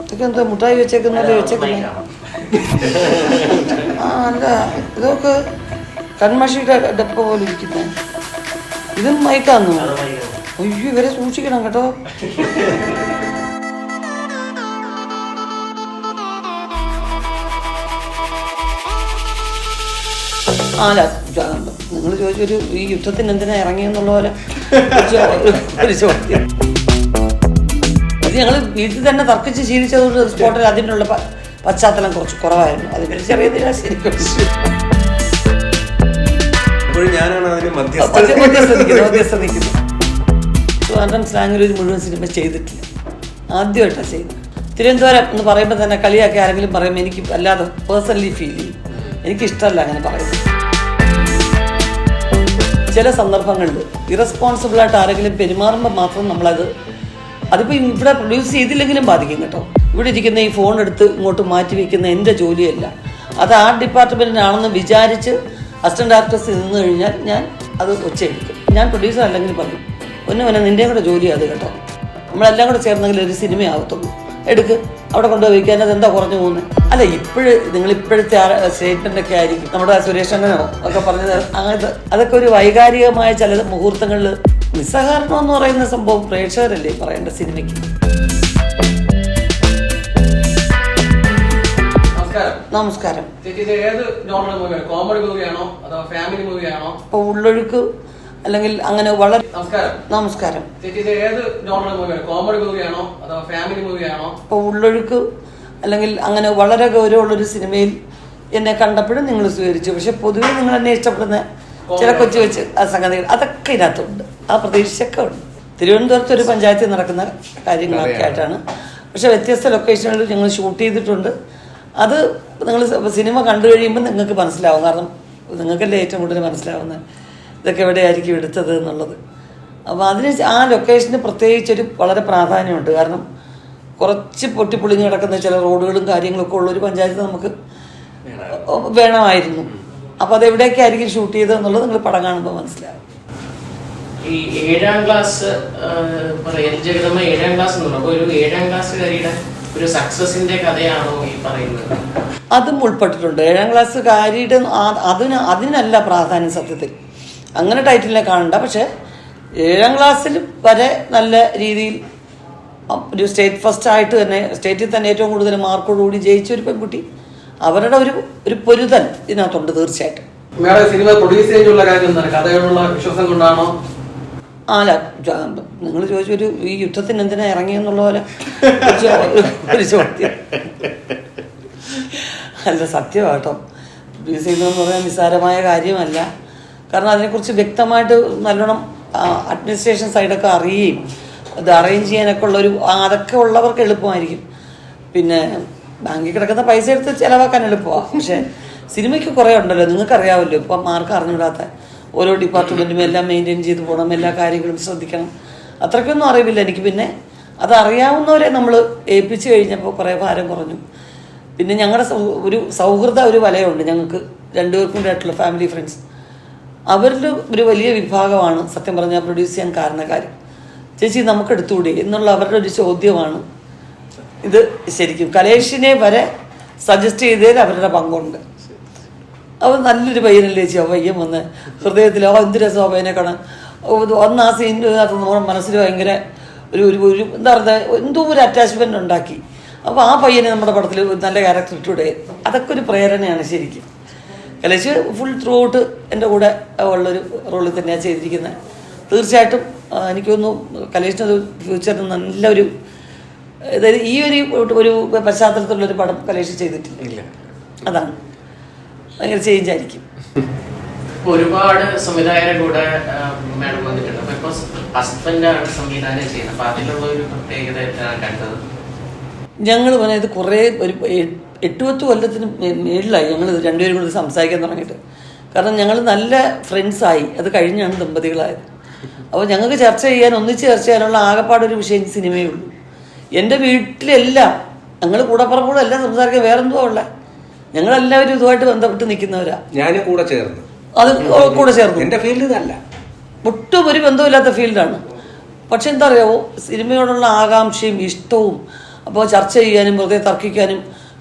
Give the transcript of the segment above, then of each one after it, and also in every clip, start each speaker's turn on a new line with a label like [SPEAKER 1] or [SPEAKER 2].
[SPEAKER 1] ഇതൊക്കെ എന്താ മുട്ടായി വെച്ചേക്കുന്നല്ലേ വെച്ചേക്കുന്നേ? ആ അല്ല, ഇതൊക്കെ കൺമഷിയുടെ ഡപ്പ പോലെ ഇരിക്കുന്നേ. ഇതും മയക്കാന്നു. അയ്യോ, ഇവരെ സൂക്ഷിക്കണം കേട്ടോ. അല്ല, നിങ്ങൾ ചോദിച്ചൊരു ഈ യുദ്ധത്തിന് എന്തിനാ ഇറങ്ങിയെന്നുള്ള പോലെ ഒരു ചോദ്യം. ഇത് ഞങ്ങൾ വീട്ടിൽ തന്നെ തർക്കിച്ച് ശീലിച്ചതുകൊണ്ട് സ്പോട്ടിൽ അതിനുള്ള പശ്ചാത്തലം കുറച്ച് കുറവായിരുന്നു. അതിന് ചെറിയ ശരിക്കും മധ്യസ്ഥ നിൽക്കുന്നു. ട്രിവാൻഡ്രം സ്ലാങ്ങിൽ ഒരു മുഴുവൻ സിനിമ ചെയ്തിട്ടില്ല, ആദ്യമായിട്ടാണ് ചെയ്യുന്നത്. തിരുവനന്തപുരം എന്ന് പറയുമ്പോൾ തന്നെ കളിയാക്കി ആരെങ്കിലും പറയുമ്പോൾ എനിക്ക് അല്ലാതെ പേഴ്സണലി ഫീൽ ചെയ്യും. എനിക്കിഷ്ടമല്ല അങ്ങനെ പറയുന്നത്. ചില സന്ദർഭങ്ങളിൽ ഇറസ്പോൺസിബിളായിട്ട് ആരെങ്കിലും പെരുമാറുമ്പോൾ മാത്രം അതിപ്പോൾ ഇവിടെ പ്രൊഡ്യൂസ് ചെയ്തില്ലെങ്കിലും ബാധിക്കും കേട്ടോ. ഇവിടെ ഇരിക്കുന്ന ഈ ഫോൺ എടുത്ത് ഇങ്ങോട്ട് മാറ്റി വയ്ക്കുന്ന എൻ്റെ ജോലിയല്ല. അത് ആർട്ട് ഡിപ്പാർട്ട്മെൻറ്റിനാണെന്ന് വിചാരിച്ച് അസിസ്റ്റന്റ് ഡയറക്ടേഴ്സ് നിന്ന് കഴിഞ്ഞാൽ ഞാൻ അത് ഒച്ചയെടുക്കും. ഞാൻ പ്രൊഡ്യൂസർ അല്ലെങ്കിൽ പറയും, ഒന്നുമല്ല നിൻ്റെയും കൂടെ ജോലി അത് കേട്ടോ. നമ്മളെല്ലാം കൂടെ ചേർന്നെങ്കിൽ ഒരു സിനിമയാവത്തുള്ളൂ. എടുക്ക്, അവിടെ കൊണ്ടുപോയി വയ്ക്കാൻ. അതെന്താ കുറഞ്ഞു പോകുന്നത്? അല്ല, നിങ്ങളിപ്പോഴത്തെ സ്റ്റേറ്റ്മെൻ്റൊക്കെ ആയിരിക്കും നമ്മുടെ സുരേഷ് അണ്ണനോ ഒക്കെ പറഞ്ഞത്. അങ്ങനത്തെ അതൊക്കെ ഒരു വൈകാരികമായ ചില മുഹൂർത്തങ്ങളിൽ നിസ്സഹകരണം എന്ന് പറയുന്ന സംഭവം പ്രേക്ഷകരല്ലേ പറയേണ്ട സിനിമയ്ക്ക്. നമസ്കാരം. ഇപ്പൊ ഉള്ളൊഴുക്ക് അല്ലെങ്കിൽ അങ്ങനെ വളരെ നമസ്കാരം. ഇപ്പൊ ഉള്ളൊഴുക്ക് അല്ലെങ്കിൽ അങ്ങനെ വളരെ ഗൗരവമുള്ളൊരു സിനിമയിൽ എന്നെ കണ്ടപ്പോഴും നിങ്ങൾ സ്വീകരിച്ചു. പക്ഷെ പൊതുവെ നിങ്ങൾ എന്നെ ഇഷ്ടപ്പെടുന്ന ചില കൊച്ചു വെച്ച് ആ സംഗതികൾ അതൊക്കെ ഇതിനകത്തുണ്ട്. ആ പ്രതീക്ഷയൊക്കെ ഉണ്ട്. തിരുവനന്തപുരത്ത് ഒരു പഞ്ചായത്തിൽ നടക്കുന്ന കാര്യങ്ങളൊക്കെ ആയിട്ടാണ്. പക്ഷെ വ്യത്യസ്ത ലൊക്കേഷനുകളിൽ ഞങ്ങൾ ഷൂട്ട് ചെയ്തിട്ടുണ്ട്. അത് നിങ്ങൾ സിനിമ കണ്ടു കഴിയുമ്പോൾ നിങ്ങൾക്ക് മനസ്സിലാവും. കാരണം നിങ്ങൾക്കല്ലേ ഏറ്റവും കൂടുതൽ മനസ്സിലാവുന്നത് ഇതൊക്കെ എവിടെയായിരിക്കും എടുത്തത് എന്നുള്ളത്. അപ്പോൾ ആ ലൊക്കേഷന് പ്രത്യേകിച്ചൊരു വളരെ പ്രാധാന്യമുണ്ട്. കാരണം കുറച്ച് പൊട്ടിപ്പൊളിഞ്ഞ് കിടക്കുന്ന ചില റോഡുകളും കാര്യങ്ങളൊക്കെ ഉള്ളൊരു പഞ്ചായത്ത് നമുക്ക് വേണമായിരുന്നു. അപ്പോൾ അതെവിടെയൊക്കെ ആയിരിക്കും ഷൂട്ട് ചെയ്തതെന്നുള്ളത് നിങ്ങൾ പടം കാണുമ്പോൾ മനസ്സിലാവും.
[SPEAKER 2] ഈ 7ാം ക്ലാസ് ജഗദമ്മ 7ാം ക്ലാസ് എന്ന് പറയുമ്പോൾ ഒരു 7ാം ക്ലാസ്സുകാരിയുടെ ഒരു സക്സസിന്റെ കഥയാണോ ഈ പറയുന്നത്?
[SPEAKER 1] അതും ഉൾപ്പെട്ടിട്ടുണ്ട്. 7ാം ക്ലാസ്സുകാരിയുടെ അതിനല്ല പ്രാധാന്യം സത്യത്തിൽ. അങ്ങനെ ടൈറ്റിലിനെ കാണണ്ട. പക്ഷെ 7ാം ക്ലാസ്സിൽ വരെ നല്ല രീതിയിൽ ഒരു സ്റ്റേറ്റ് ഫസ്റ്റ് ആയിട്ട് തന്നെ സ്റ്റേറ്റിൽ തന്നെ ഏറ്റവും കൂടുതൽ മാർക്കോടുകൂടി ജയിച്ച ഒരു പെൺകുട്ടി, അവരുടെ ഒരു പൊരുതൽ ഇതിനകത്തുണ്ട് തീർച്ചയായിട്ടും.
[SPEAKER 3] സിനിമ പ്രൊഡ്യൂസ് ചെയ്യാനുള്ള കാര്യം കഥയോടുള്ള വിശ്വാസം കൊണ്ടാണോ?
[SPEAKER 1] അല്ല, നിങ്ങൾ ചോദിച്ചൊരു ഈ യുദ്ധത്തിന് എന്തിനാ ഇറങ്ങിയെന്നുള്ള പോലെ ഒരു ചോദ്യം. അല്ല, സത്യമാട്ടോ. പ്രൊഡ്യൂസ് ചെയ്യുന്നതെന്ന് പറയാൻ നിസ്സാരമായ കാര്യമല്ല. കാരണം അതിനെക്കുറിച്ച് വ്യക്തമായിട്ട് നല്ലോണം അഡ്മിനിസ്ട്രേഷൻ സൈഡൊക്കെ അറിയുകയും അത് അറേഞ്ച് ചെയ്യാനൊക്കെ ഉള്ളൊരു അതൊക്കെ ഉള്ളവർക്ക് എളുപ്പമായിരിക്കും. പിന്നെ ബാങ്കിൽ കിടക്കുന്ന പൈസ എടുത്ത് ചിലവാക്കാൻ എളുപ്പമാണ്. പക്ഷേ സിനിമയ്ക്ക് കുറേ ഉണ്ടല്ലോ, നിങ്ങൾക്കറിയാമല്ലോ. ഇപ്പം ആർക്കും അറിഞ്ഞുകൂടാത്ത ഓരോ ഡിപ്പാർട്ട്മെൻറ്റും എല്ലാം മെയിൻറ്റെയിൻ ചെയ്ത് പോകണം, എല്ലാ കാര്യങ്ങളും ശ്രദ്ധിക്കണം. അത്രയ്ക്കൊന്നും അറിവില്ല എനിക്ക്. പിന്നെ അതറിയാവുന്നവരെ നമ്മൾ ഏൽപ്പിച്ച് കഴിഞ്ഞപ്പോൾ കുറേ ഭാരം കുറഞ്ഞു. പിന്നെ ഞങ്ങളുടെ ഒരു സൗഹൃദ ഒരു വലയുണ്ട് ഞങ്ങൾക്ക് രണ്ടുപേർക്കും കൂടെയായിട്ടുള്ള ഫാമിലി ഫ്രണ്ട്സ്. അവരിൽ ഒരു വലിയ വിഭാഗമാണ് സത്യം പറഞ്ഞാൽ പ്രൊഡ്യൂസ് ചെയ്യാൻ കാരണക്കാർ. ചേച്ചി നമുക്ക് എടുത്തുകൂടി എന്നുള്ള അവരുടെ ഒരു ചോദ്യമാണ് ഇത്. ശരിക്കും കലേഷിനെ വരെ സജസ്റ്റ് ചെയ്തതിൽ അവരുടെ പങ്കുണ്ട്. അവൻ നല്ലൊരു പയ്യനല്ലേ ചേച്ചി. ആ പയ്യൻ വന്ന് ഹൃദയത്തിൽ എന്ത് രസമാണ് പയ്യനെ കാണാൻ. ഒന്ന് ആ സീനിനകത്ത് നമ്മുടെ മനസ്സിൽ ഭയങ്കര ഒരു എന്താ പറയുക, എന്തോ ഒരു അറ്റാച്ച്മെൻ്റ് ഉണ്ടാക്കി. അപ്പോൾ ആ പയ്യനെ നമ്മുടെ പടത്തിൽ നല്ല ക്യാരക്ടർ ഇട്ടൂടെ. അതൊക്കെ ഒരു പ്രേരണയാണ് ശരിക്കും. കലേഷ് ഫുൾ ത്രൂ ഔട്ട് എൻ്റെ കൂടെ ഉള്ളൊരു റോളിൽ തന്നെയാണ് ചെയ്തിരിക്കുന്നത്. തീർച്ചയായിട്ടും എനിക്കൊന്നു കലേഷിനൊരു ഫ്യൂച്ചറിന് നല്ലൊരു അതായത് ഈ ഒരു പശ്ചാത്തലത്തിലുള്ളൊരു പടം കലേഷ് ചെയ്തിട്ടില്ല. അതാണ് ഭയങ്കര ചേഞ്ച് ആയിരിക്കും.
[SPEAKER 2] ഒരുപാട് സംവിധായകരുടെ കൂടെ മാഡം വന്നിട്ടുണ്ട്. അപ്പോൾ ഇപ്പോൾ ഹസ്ബൻഡാണ് സംവിധാനം ചെയ്യുന്നത്. അപ്പോൾ അതിലുള്ള ഒരു പ്രത്യേകത കണ്ടത്
[SPEAKER 1] ഞങ്ങൾ പറഞ്ഞത് കുറേ ഒരു 8-10 കൊല്ലത്തിന് മേളിലായി ഞങ്ങൾ രണ്ടുപേരും കൂടി സംസാരിക്കാൻ തുടങ്ങിയിട്ട്. കാരണം ഞങ്ങൾ നല്ല ഫ്രണ്ട്സായി. അത് കഴിഞ്ഞാണ് ദമ്പതികളായത്. അപ്പോൾ ഞങ്ങൾക്ക് ഒന്നിച്ച് ചർച്ച ചെയ്യാനുള്ള ആകെപ്പാടൊരു വിഷയം സിനിമയേ ഉള്ളൂ. എൻ്റെ വീട്ടിലെല്ലാം ഞങ്ങൾ കൂടപ്പുറപ്പോഴും എല്ലാം സംസാരിക്കാൻ വേറെന്തോ ഉള്ളത്. ഞങ്ങളെല്ലാവരും ഇതുമായിട്ട് ബന്ധപ്പെട്ട് നിൽക്കുന്നവരാ.
[SPEAKER 3] ഞാനും കൂടെ ചേർന്നു.
[SPEAKER 1] അത് കൂടെ ചേർന്നു.
[SPEAKER 3] എൻ്റെ ഫീൽഡ് ഇതല്ല,
[SPEAKER 1] ഒട്ടും ഒരു ബന്ധമില്ലാത്ത ഫീൽഡാണ്. പക്ഷെ എന്താ അറിയാമോ, സിനിമയോടുള്ള ആകാംക്ഷയും ഇഷ്ടവും അപ്പോൾ ചർച്ച ചെയ്യാനും വെറുതെ തർക്കിക്കാനും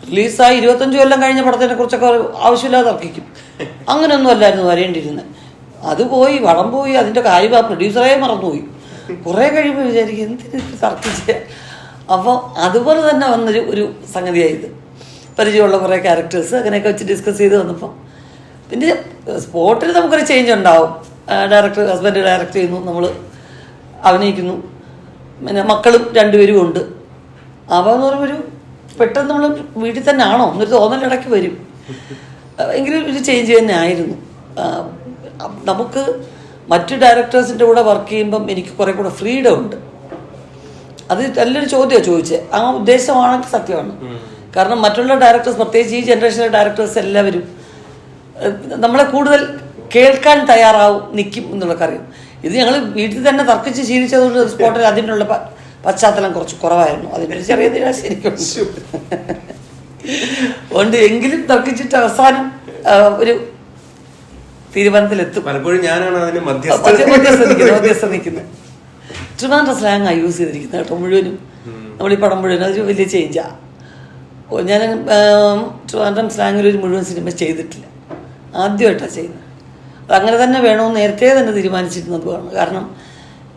[SPEAKER 1] റിലീസായി 25 കൊല്ലം കഴിഞ്ഞ പടത്തിനെ കുറിച്ചൊക്കെ ആവശ്യമില്ലാതെ തർക്കിക്കും. അങ്ങനെയൊന്നും അല്ലായിരുന്നു വരേണ്ടിയിരുന്നത്. അത് പോയി വടം പോയി അതിൻ്റെ കാര്യം ആ പ്രൊഡ്യൂസറെ മറന്നുപോയി. കുറേ കഴിയുമ്പോൾ വിചാരിക്കും എന്തിനു തർക്കിച്ച്. അപ്പോൾ അതുപോലെ തന്നെ ഒരു സംഗതിയായത്. പരിചയമുള്ള കുറേ ക്യാരക്ടേഴ്സ് അങ്ങനെയൊക്കെ വെച്ച് ഡിസ്കസ് ചെയ്ത് വന്നപ്പോൾ പിന്നെ സ്പോട്ടിൽ നമുക്കൊരു ചേഞ്ച് ഉണ്ടാവും. ഹസ്ബൻഡ് ഡയറക്റ്റ് ചെയ്യുന്നു, നമ്മൾ അഭിനയിക്കുന്നു, പിന്നെ മക്കളും 2 പേരും ഉണ്ട്. അപ്പോൾ എന്ന് പറയുമ്പോൾ പെട്ടെന്ന് നമ്മൾ വീട്ടിൽ തന്നെ ആണോ എന്നൊരു തോന്നലിടയ്ക്ക് വരും. എങ്കിലും ഒരു ചേഞ്ച് തന്നെ ആയിരുന്നു. നമുക്ക് മറ്റു ഡയറക്ടേഴ്സിൻ്റെ കൂടെ വർക്ക് ചെയ്യുമ്പം എനിക്ക് കുറേ കൂടെ ഫ്രീഡം ഉണ്ട്. അത് നല്ലൊരു ചോദ്യമാണ് ചോദിച്ചത്. ആ ഉദ്ദേശമാണെങ്കിൽ സത്യമാണ്. കാരണം മറ്റുള്ള ഡയറക്ടേഴ്സ്, പ്രത്യേകിച്ച് ഈ ജനറേഷനിലെ ഡയറക്ടേഴ്സ് എല്ലാവരും നമ്മളെ കൂടുതൽ കേൾക്കാൻ നിൽക്കും എന്നുള്ളതൊക്കെ അറിയും. ഇത് ഞങ്ങൾ വീട്ടിൽ തന്നെ തർക്കിച്ച് ശീലിച്ചതുകൊണ്ട് സ്പോട്ടിൽ അതിനുള്ള പശ്ചാത്തലം കുറച്ച് കുറവായിരുന്നു. അതിനൊരു ചെറിയ നിരാശ എനിക്കുണ്ട്. അതുകൊണ്ട് എങ്കിലും തർക്കിച്ചിട്ട് അവസാനം ഒരു തീരുമാനത്തിലെത്തും.
[SPEAKER 4] പലപ്പോഴും ഞാനാണ് അതിന്
[SPEAKER 1] മധ്യസ്ഥ നിൽക്കുന്നത്. ട്രിവാൻഡ്രം സ്ലാങ് ആണ് യൂസ് ചെയ്തിരിക്കുന്നത് കേട്ടോ മുഴുവനും. നമ്മളീ പടം മുഴുവനും അതൊരു വലിയ ചേഞ്ചാണ്. ഞാൻ ട്രിവാൻഡ്രം സ്ലാങ്ങിൽ ഒരു മുഴുവൻ സിനിമ ചെയ്തിട്ടില്ല, ആദ്യമായിട്ടാണ് ചെയ്യുന്നത്. അതങ്ങനെ തന്നെ വേണമെന്ന് നേരത്തെ തന്നെ തീരുമാനിച്ചിരുന്നതുമാണ്. കാരണം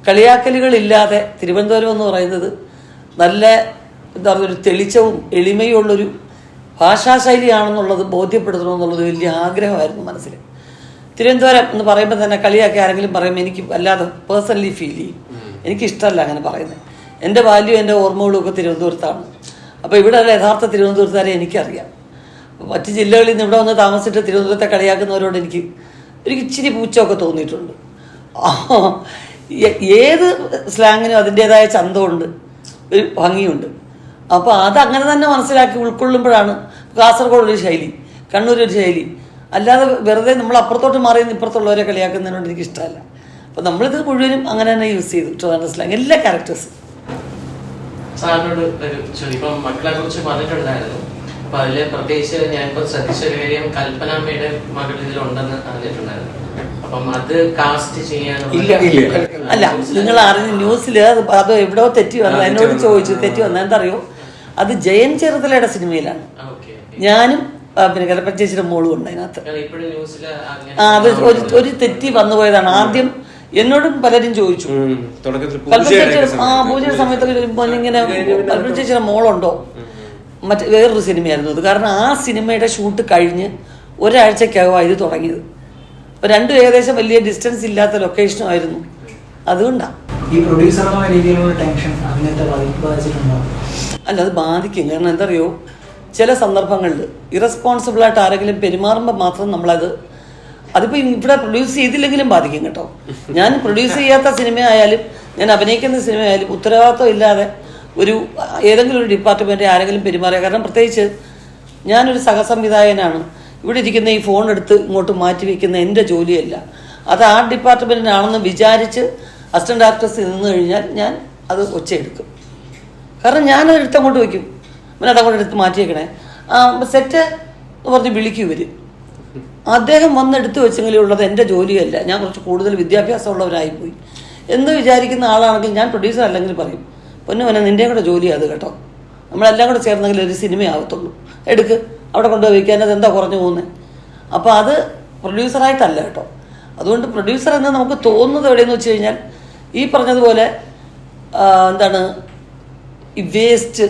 [SPEAKER 1] കളിയാക്കലുകളില്ലാതെ തിരുവനന്തപുരം എന്ന് പറയുന്നത് നല്ല എന്താ പറയുക ഒരു തെളിച്ചവും എളിമയും ഉള്ളൊരു ഭാഷാശൈലിയാണെന്നുള്ളത് ബോധ്യപ്പെടുത്തണമെന്നുള്ളത് വലിയ ആഗ്രഹമായിരുന്നു മനസ്സിൽ. തിരുവനന്തപുരം എന്ന് പറയുമ്പോൾ തന്നെ കളിയാക്കി ആരെങ്കിലും പറയുമ്പോൾ എനിക്ക് വല്ലാതെ പേഴ്സണലി ഫീൽ ചെയ്യും. എനിക്കിഷ്ടമല്ല അങ്ങനെ പറയുന്നത്. എൻ്റെ ബാല്യവും എൻ്റെ ഓർമ്മകളും ഒക്കെ തിരുവനന്തപുരത്താണ്. അപ്പോൾ ഇവിടെ യഥാർത്ഥ തിരുവനന്തപുരത്തുകാരെ എനിക്കറിയാം. മറ്റ് ജില്ലകളിൽ നിന്ന് ഇവിടെ വന്ന് താമസിച്ചിട്ട് തിരുവനന്തപുരത്തെ കളിയാക്കുന്നവരോട് എനിക്ക് ഇച്ചിരി പൂച്ചമൊക്കെ തോന്നിയിട്ടുണ്ട്. ഏത് സ്ലാങ്ങിനും അതിൻ്റേതായ ചന്തമുണ്ട്, ഒരു ഭംഗിയുണ്ട്. അപ്പോൾ അതങ്ങനെ തന്നെ മനസ്സിലാക്കി ഉൾക്കൊള്ളുമ്പോഴാണ് കാസർഗോഡ് ഒരു ശൈലി, കണ്ണൂർ ഒരു ശൈലി. അല്ലാതെ വെറുതെ നമ്മൾ അപ്പുറത്തോട്ട് മാറി ഇപ്പുറത്തുള്ളവരെ കളിയാക്കുന്നതിനോട് എനിക്ക് ഇഷ്ടമല്ല. അപ്പോൾ നമ്മളിത് മുഴുവനും അങ്ങനെ തന്നെ യൂസ് ചെയ്തു ട്രിവാൻഡ്രം സ്ലാങ് എല്ലാ ക്യാരക്ടേഴ്സും.
[SPEAKER 2] സാറിനോട് ഒരു ചോദ്യം. ഇപ്പം മക്കളെ കുറിച്ച് പറഞ്ഞിട്ടുണ്ടായിരുന്നു. അപ്പൊ അതില് പ്രത്യേകിച്ച് ഞാനിപ്പോ ശ്രദ്ധിച്ച ഒരു കാര്യം കൽപ്പനാമ്മയുടെ മകൾ ഇതിലുണ്ടെന്ന് അറിഞ്ഞിട്ടുണ്ടായിരുന്നു. അപ്പം അത് കാസ്റ്റ് ചെയ്യാനുള്ള
[SPEAKER 1] അല്ല, നിങ്ങൾ അറിഞ്ഞ ന്യൂസിൽ അത് എവിടെയോ തെറ്റി വന്നത്. എന്നോട് ചോദിച്ചു തെറ്റി വന്നത് എന്താ അറിയോ, അത് ജയൻ ചെറുതലയുടെ സിനിമയിലാണ്. ഞാനും പിന്നെ കലപ്പ ചേച്ചിയുടെ മോളും ഉണ്ട് അതിനകത്ത്. അത് ഒരു തെറ്റി വന്നു പോയതാണ്. ആദ്യം എന്നോടും പലരും ചോദിച്ചു പൂജയുടെ സമയത്ത് ഇങ്ങനെ കലപ്പ ചേച്ചിയുടെ മോളുണ്ടോ, മറ്റേ വേറൊരു സിനിമയായിരുന്നു അത്. കാരണം ആ സിനിമയുടെ ഷൂട്ട് കഴിഞ്ഞ് ഒരാഴ്ചക്കകമാണ് ഇത് തുടങ്ങിയത്. അപ്പോൾ രണ്ടും ഏകദേശം വലിയ ഡിസ്റ്റൻസ് ഇല്ലാത്ത ലൊക്കേഷനുമായിരുന്നു. അതുകൊണ്ടാണ് അല്ല, അത് ബാധിക്കും. കാരണം എന്താ അറിയോ, ചില സന്ദർഭങ്ങളിൽ ഇറസ്പോൺസിബിളായിട്ട് ആരെങ്കിലും പെരുമാറുമ്പോൾ മാത്രം നമ്മളത് അതിപ്പോൾ ഇവിടെ പ്രൊഡ്യൂസ് ചെയ്തില്ലെങ്കിലും ബാധിക്കും കേട്ടോ. ഞാൻ പ്രൊഡ്യൂസ് ചെയ്യാത്ത സിനിമയായാലും ഞാൻ അഭിനയിക്കുന്ന സിനിമയായാലും ഉത്തരവാദിത്വം ഇല്ലാതെ ഏതെങ്കിലും ഒരു ഡിപ്പാർട്ട്മെൻറ്റ് ആരെങ്കിലും പെരുമാറിയ, കാരണം പ്രത്യേകിച്ച് ഞാനൊരു സഹസംവിധായകനാണ്. ഇവിടെ ഇരിക്കുന്ന ഈ ഫോൺ എടുത്ത് ഇങ്ങോട്ട് മാറ്റി വയ്ക്കുന്ന എൻ്റെ ജോലിയല്ല. അത് ആ ഡിപ്പാർട്ട്മെൻറ്റിനാണെന്ന് വിചാരിച്ച് അസിസ്റ്റന്റ് ഡയറക്ടേഴ്സ് നിന്ന് കഴിഞ്ഞാൽ ഞാൻ അത് ഒച്ചയെടുക്കും. കാരണം ഞാനത് എടുത്തങ്ങോട്ട് വയ്ക്കും, പിന്നെ അതങ്ങോട്ട് എടുത്ത് മാറ്റിയേക്കണേ സെറ്റ് എന്ന് പറഞ്ഞ് വിളിക്കും ഇവർ. അദ്ദേഹം വന്നെടുത്ത് വെച്ചെങ്കിലും ഉള്ളത് എൻ്റെ ജോലിയല്ല, ഞാൻ കുറച്ച് കൂടുതൽ വിദ്യാഭ്യാസമുള്ളവരായിപ്പോയി എന്ന് വിചാരിക്കുന്ന ആളാണെങ്കിൽ ഞാൻ പ്രൊഡ്യൂസർ അല്ലെങ്കിൽ പറയും, പൊന്നു നിൻ്റെയും കൂടെ ജോലിയാണ് അത് കേട്ടോ, നമ്മളെല്ലാം കൂടെ ചേർന്നെങ്കിൽ ഒരു സിനിമയാവത്തുള്ളൂ, എടുക്ക് അവിടെ കൊണ്ടുപോയി വയ്ക്കാൻ, അത് എന്താ കുറഞ്ഞു പോകുന്നത്. അപ്പോൾ അത് പ്രൊഡ്യൂസറായിട്ടല്ല കേട്ടോ. അതുകൊണ്ട് പ്രൊഡ്യൂസർ എന്ന് നമുക്ക് തോന്നുന്നത് എവിടെയെന്ന് വെച്ച് കഴിഞ്ഞാൽ ഈ പറഞ്ഞതുപോലെ എന്താണ് ഈ വേസ്റ്റ്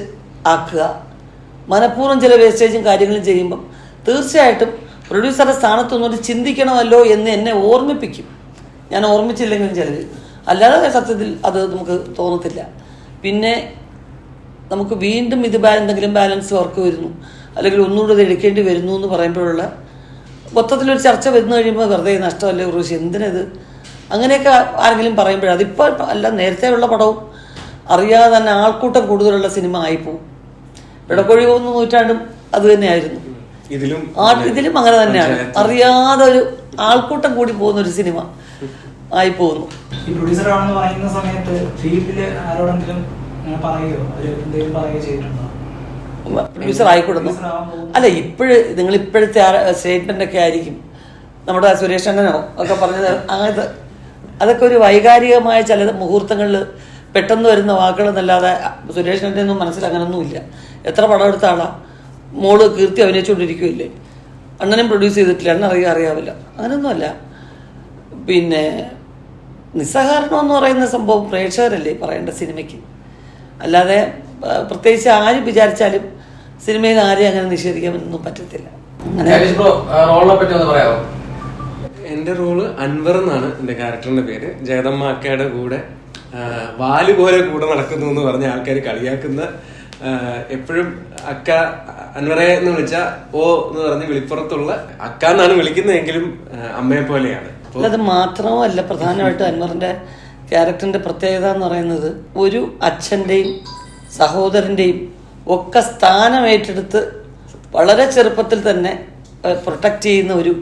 [SPEAKER 1] ആക്കുക, മനഃപൂർവ്വം ചില വേസ്റ്റേജും കാര്യങ്ങളും ചെയ്യുമ്പം തീർച്ചയായിട്ടും പ്രൊഡ്യൂസറുടെ സ്ഥാനത്ത് നിന്നൊരു ചിന്തിക്കണമല്ലോ എന്ന് എന്നെ ഓർമ്മിപ്പിക്കും. ഞാൻ ഓർമ്മിച്ചില്ലെങ്കിലും ചിലർ, അല്ലാതെ സത്യത്തിൽ അത് നമുക്ക് തോന്നത്തില്ല. പിന്നെ നമുക്ക് വീണ്ടും ഇത് എന്തെങ്കിലും ബാലൻസ് വർക്ക് വരുന്നു അല്ലെങ്കിൽ ഒന്നുകൂടെ ഇത് എടുക്കേണ്ടി വരുന്നു എന്ന് പറയുമ്പോഴുള്ള മൊത്തത്തിലൊരു ചർച്ച വന്നു കഴിയുമ്പോൾ വെറുതെ നഷ്ടമല്ലേ ഉറൂശി എന്തിനത് അങ്ങനെയൊക്കെ ആരെങ്കിലും പറയുമ്പോഴേ, അതിപ്പോൾ അല്ല നേരത്തെ ഉള്ള പടവും അറിയാതെ തന്നെ ആൾക്കൂട്ടം കൂടുതലുള്ള സിനിമ ആയിപ്പോവും. പിടക്കോഴി പോകുന്ന നൂറ്റാണ്ടും അത് തന്നെയായിരുന്നു. ഇതിലും അങ്ങനെ തന്നെയാണ്, അറിയാതെ ഒരു ആൾക്കൂട്ടം കൂടി പോകുന്ന ഒരു സിനിമ ആയി പോകുന്നു.
[SPEAKER 5] ഈ പ്രൊഡ്യൂസർ ആണെന്ന് പറയുന്ന സമയത്ത് ഫീൽഡില് ആരോടെങ്കിലും
[SPEAKER 1] പ്രൊഡ്യൂസർ ആയിക്കൊടുന്നു. അല്ല, നിങ്ങൾ ഇപ്പോഴത്തെ സ്റ്റേറ്റ്മെന്റ് ഒക്കെ ആയിരിക്കും നമ്മുടെ സുരേഷ് അണ്ണനോ ഒക്കെ പറഞ്ഞത്. അതൊക്കെ ഒരു വൈകാരികമായ ചില മുഹൂർത്തങ്ങളിൽ പെട്ടെന്ന് വരുന്ന വാക്കുകളെന്നല്ലാതെ സുരേഷിൻ്റെ ഒന്നും മനസ്സിൽ അങ്ങനൊന്നുമില്ല. എത്ര പടം എടുത്ത ആളാ, മോള് കീർത്തി അഭിനയിച്ചുകൊണ്ടിരിക്കുകയില്ലേ, അണ്ണനും പ്രൊഡ്യൂസ് ചെയ്തിട്ടില്ല, അണ്ണൻ അറിയാവില്ല, അങ്ങനൊന്നുമല്ല. പിന്നെ നിസ്സഹകരണം എന്ന് പറയുന്ന സംഭവം പ്രേക്ഷകരല്ലേ പറയേണ്ട സിനിമയ്ക്ക്, അല്ലാതെ പ്രത്യേകിച്ച് ആര് വിചാരിച്ചാലും സിനിമയിൽ ആരെയും അങ്ങനെ നിഷേധിക്കാനൊന്നും പറ്റത്തില്ല.
[SPEAKER 3] റോളിനെ പറ്റി ഒന്ന് പറയാമോ?
[SPEAKER 4] എന്റെ റോള് അൻവർ എന്നാണ് എന്റെ ക്യാരക്ടറിന്റെ പേര്. ജഗദമ്മ അക്കയുടെ കൂടെ വാല് പോലെ കൂടെ നടക്കുന്നു എന്ന് പറഞ്ഞ ആൾക്കാർ കളിയാക്കുന്ന, എപ്പോഴും അക്ക അൻവറെ എന്ന് വിളിച്ച ഓ എന്ന് പറഞ്ഞ് വിളിപ്പുറത്തുള്ള അക്ക എന്നാണ് വിളിക്കുന്നതെങ്കിലും അമ്മയെ പോലെയാണ്.
[SPEAKER 1] അത് മാത്രമല്ല, പ്രധാനമായിട്ടും അൻവറിന്റെ ക്യാരക്ടറിന്റെ പ്രത്യേകത എന്ന് പറയുന്നത് ഒരു അച്ഛൻ്റെയും സഹോദരൻ്റെയും ഒക്കെ സ്ഥാനം ഏറ്റെടുത്ത് വളരെ ചെറുപ്പത്തിൽ തന്നെ പ്രൊട്ടക്ട് ചെയ്യുന്ന ഒരു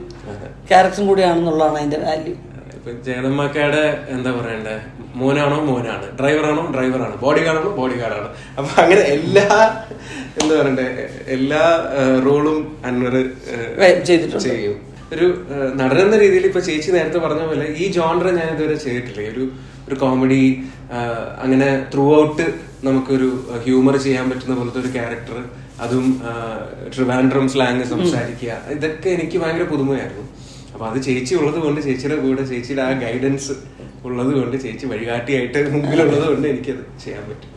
[SPEAKER 1] ക്യാരക്ടറും കൂടിയാണെന്നുള്ളതാണ് അതിന്റെ വാല്യൂ.
[SPEAKER 4] ഇപ്പൊ ജഗദമ്മക്കയുടെ എന്താ പറയണ്ടേ, മോനാണോ മോനാണ്, ഡ്രൈവറാണോ ഡ്രൈവറാണ്, ബോഡി ഗാർഡാണോ ബോഡി ഗാർഡാണ്. അപ്പൊ അങ്ങനെ എന്താ പറയണ്ടേ, എല്ലാ റോളും അൻവർ ചെയ്യും. ഒരു നടനെന്ന രീതിയിൽ ഇപ്പൊ ചേച്ചി നേരത്തെ പറഞ്ഞ പോലെ ഈ ജോണർ ഞാൻ ഇതുവരെ ചെയ്തിട്ടില്ല. ഒരു കോമഡി, അങ്ങനെ ത്രൂ ഔട്ട് നമുക്കൊരു ഹ്യൂമർ ചെയ്യാൻ പറ്റുന്ന പോലത്തെ ഒരു ക്യാരക്ടർ, അതും ട്രിവാൻഡ്രം സ്ലാങ് സംസാരിക്കുക, ഇതൊക്കെ എനിക്ക് ഭയങ്കര പുതുമയായിരുന്നു. അപ്പൊ അത് ചേച്ചി ഉള്ളത് കൊണ്ട്, ചേച്ചിയുടെ കൂടെ ചേച്ചിയുടെ ആ ഗൈഡൻസ് ഉള്ളത് കൊണ്ട്, ചേച്ചി വഴികാട്ടിയായിട്ട് മുമ്പിലുള്ളത് കൊണ്ട് എനിക്കത് ചെയ്യാൻ പറ്റും.